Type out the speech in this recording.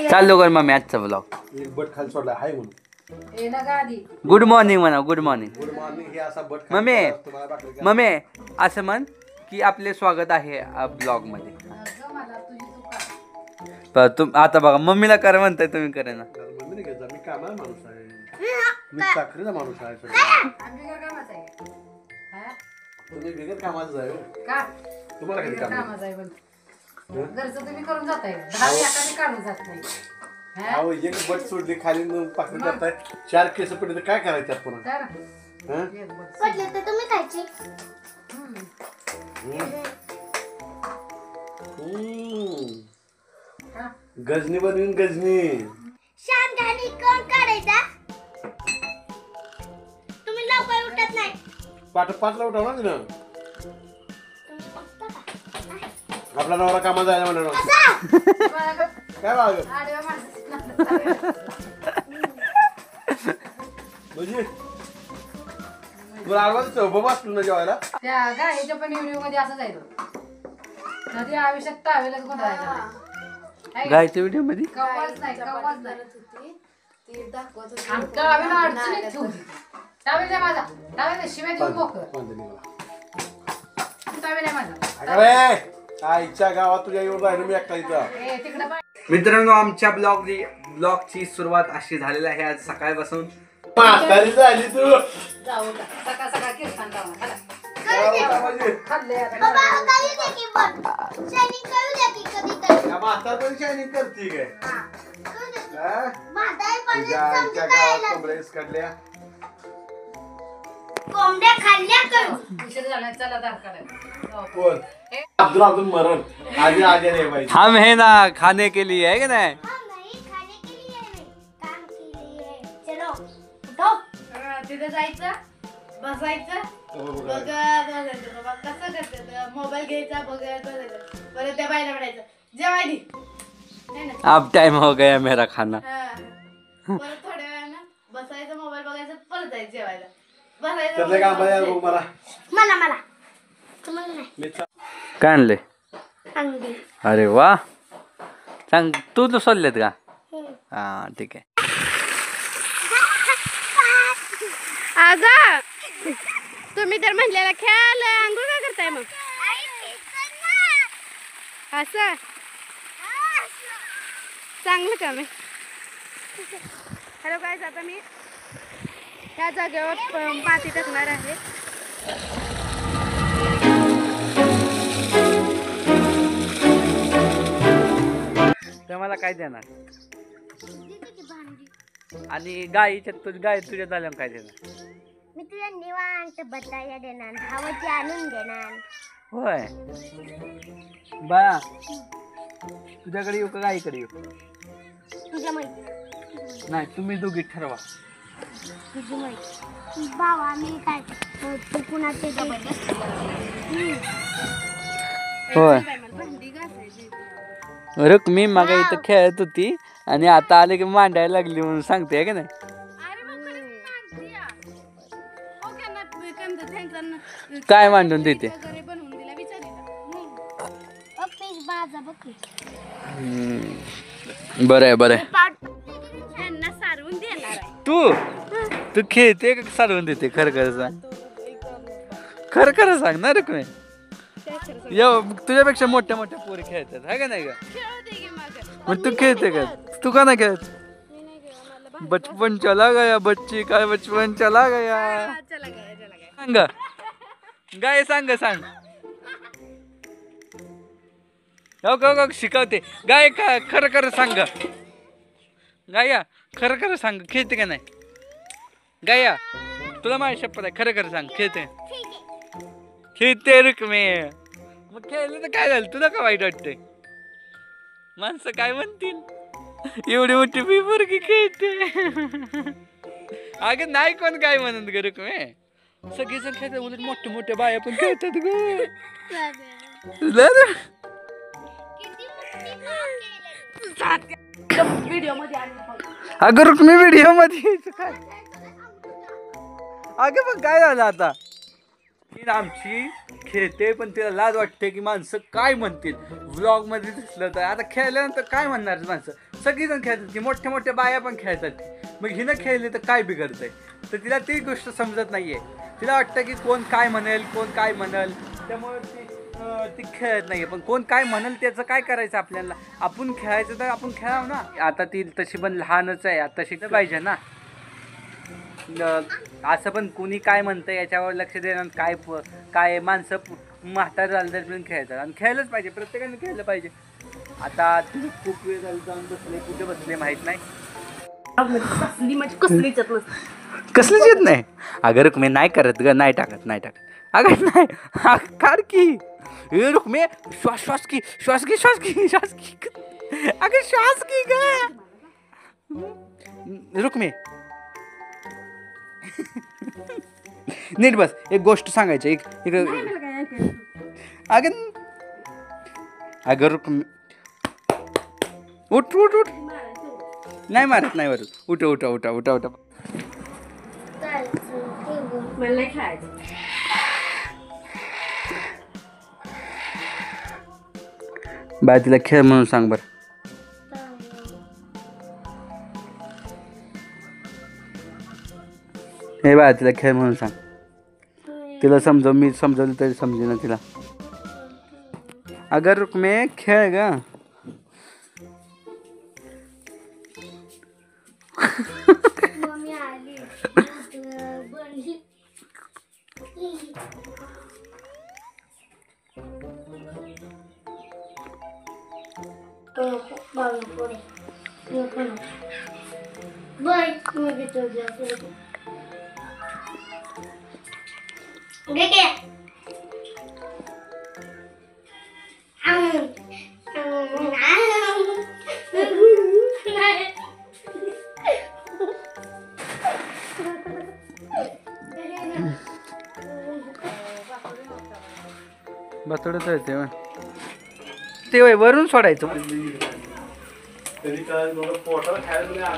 चाललो कर मम्मी आजचा ब्लॉग. एक बट खाली सोडला हाय म्हणून. गुड मॉर्निंग म्हणा. Good morning. Good morning. हे असा बट मम्मी मम्मी असं म्हण की आपले स्वागत आहे ब्लॉग मध्ये. आता बघा मम्मीला करा म्हणताय तुम्ही करे ना. मम्मी नाही घेत. मी कामाला माणूस आहे. मी चाकरीचा माणूस आहे. तुम्ही बिगर कामाचं आहे का? तुम्हाला कधी कामाचं आहे? घरचं तुम्ही करून जाताय. 10 एकाने काढून जात नाही. अहो एक बट सोडली खाली पाकून जाताय. 4 केस पडले तर काय करायचं आपण? पडले तर तुम्ही खायचे. गजनी बनवीन गजनी. शांतानी कोण काढायचा? तुम्ही लवकर उठत नाही. पाचला उठाव ना तिनं. आपला नवरा कामाला जायला म्हणा. काय बाग म्हणजे तुला आडवाच उभं असतो ना जेवायला. त्या गायच्या पण व्हिडिओ मध्ये असं जायचं. नदी आयुष्यात टावेलच गोंधळायचा. गायच्या व्हिडिओ मध्ये कवाच नाही. ते दाखवत होते. आणि टावेला अडचणीत ठेवली. टावेल आहे माझा. टावेल शिवाय देऊन मोकळ. टावेल आहे माझा. अरे आईच्या गावात तुझ्या येऊन राहिलो मी एकटा इथं. तिकडे मित्रांनो आमच्या ब्लॉगची सुरुवात अशी झालेली आहे आज सकाळपासून. म्हातारी झाली तू. जाऊ का सकाळ सकाळ कीर्तन लावा. खाल्ले बाबा करू दे की पण शायनिंग करू दे की कधीतरी. म्हातार पण शायनिंग करते काय? करू दे. हा? म्हातारी पण तुझ्या आईच्या गावात कोंबड्याच काढल्या. कोंबड्या खाल्ल्या करू. उशीर झाला. चला दार काढायला. कोण? अब्दुल मरण आधी आगे रे भाई. हम है ना खाने के लिए है कि नहीं. हम नहीं खाने के लिए है. काम के लिए. चलो उठो. तिथे जायचं बसायचं बघत कसं करते. मोबाईल घ्यायचा बघत परत त्या बायला म्हणायचं जेवायली. अब टाइम हो गया मेरा खाना. परत थोड्या वेळानं बसायचं मोबाईल बघायचं परत जायचं जेवायला. बसायचं त्यातलं काम आहे बघ मला. मला मला तुम्हाला नाही. काय आणले. अंडी. अरे वा सांग तू तर सोडलेत का. हा ठीक आहे. अगं तुम्ही तर म्हणलेला खेळायला अंघोळ काय करताय मग. असं चांगलं काम आहे. हॅलो गाईज आता मी त्या जागेवर माती टाकणार आहे. तर मला काय देणार आणि गाय तुझ्या झाल्यावर काय देणार. मी तुझ्या निवांत बदलायला देणार. हवाची आणून देणार. होय बाळा तुझ्याकडे येऊ का गाईकडे येऊ. तुझ्या माहिती नाही तुम्ही दोघी ठरवा. तुझी माहिती. बाबा मी काय तू कुणाचे होय रुक्मी मागा इथं खेळत होती आणि आता आले की मांडायला लागली म्हणून सांगते का नाही. काय मांडून देते. बरं आहे बरं आहे. तू खेळते का सारवून देते. खरं खरं सांग. खरं खरं सांग ना रुक्मी. तुझ्यापेक्षा मोठ्या मोठ्या पोरी खेळतात है का नाही का. मग तू खेळते का. तू का नाही खेळत. बचपन चला गया बच्ची काय बचपन चला गया. सांग गाय सांग सांग. हो शिकवते गाय का खरं खरं सांग. गाया खरं खरं सांग खेळते का नाही. गाया तुला माझी शपथ आहे खरं खरं सांग खेळते. खेळते रुक्मी. मग खेळलं तर काय झालं तुला का वाईट वाटतंय. माणसं काय म्हणतील. एवढी मोठी मी पोरगी खेळते. अगं नाही कोण काय म्हणत ग रुक्मी. सगळेजण खेळतात उलट मोठे मोठे बाया पण खेळतात ग. अगं रुक्मी व्हिडिओ मध्ये काय. अगं मग काय झालं आता. ती आमची खेळते पण तिला लाज वाटते की माणसं काय म्हणतील. व्लॉग मध्ये दिसलं तर आता खेळल्यानंतर काय म्हणणार माणसं. सगळीजण खेळतात की मोठ्या मोठ्या बाया पण खेळतात. मग हिनं खेळली तर काय बिघडतंय? तर तिला ती गोष्ट समजत नाहीये. तिला वाटतं की कोण काय म्हणेल, कोण काय म्हणेल, त्यामुळे ती खेळत नाही. पण कोण काय म्हणेल त्याचं काय करायचं आपल्याला? आपण खेळायचं तर आपण खेळावं ना. आता ती तशी पण लहानच आहे, आता शिकलं पाहिजे ना. असं पण कुणी काय म्हणतं याच्यावर लक्ष देणं, काय माणसं म्हातार झालं तरी पण खेळतात आणि खेळलंच पाहिजे, प्रत्येकाने खेळलं पाहिजे. आता तुम्ही खूप वेळ झालं जाऊन बसले, कुठे बसले माहीत नाही. कसलीच येत नाही. अगं रुक्मे नाही करत ग, नाही टाकत अगं नाही कार की रुक्मे श्वास की अगं श्वास की ग रुक्मे. नीट बस. एक गोष्ट सांगायची. एक अगं रुक्मे उठ. नाही मारत उठ. बाय तिला खेळ म्हणून सांग बर. हे बाय तिला खेळ म्हणून सांग. तिला समजव, मी समजवलं तरी समजे ना तिला. अगर रुक्मे खेळ ग. बथोडच आहे ते वरून सोडायचं. तरी काय पोटाला खायला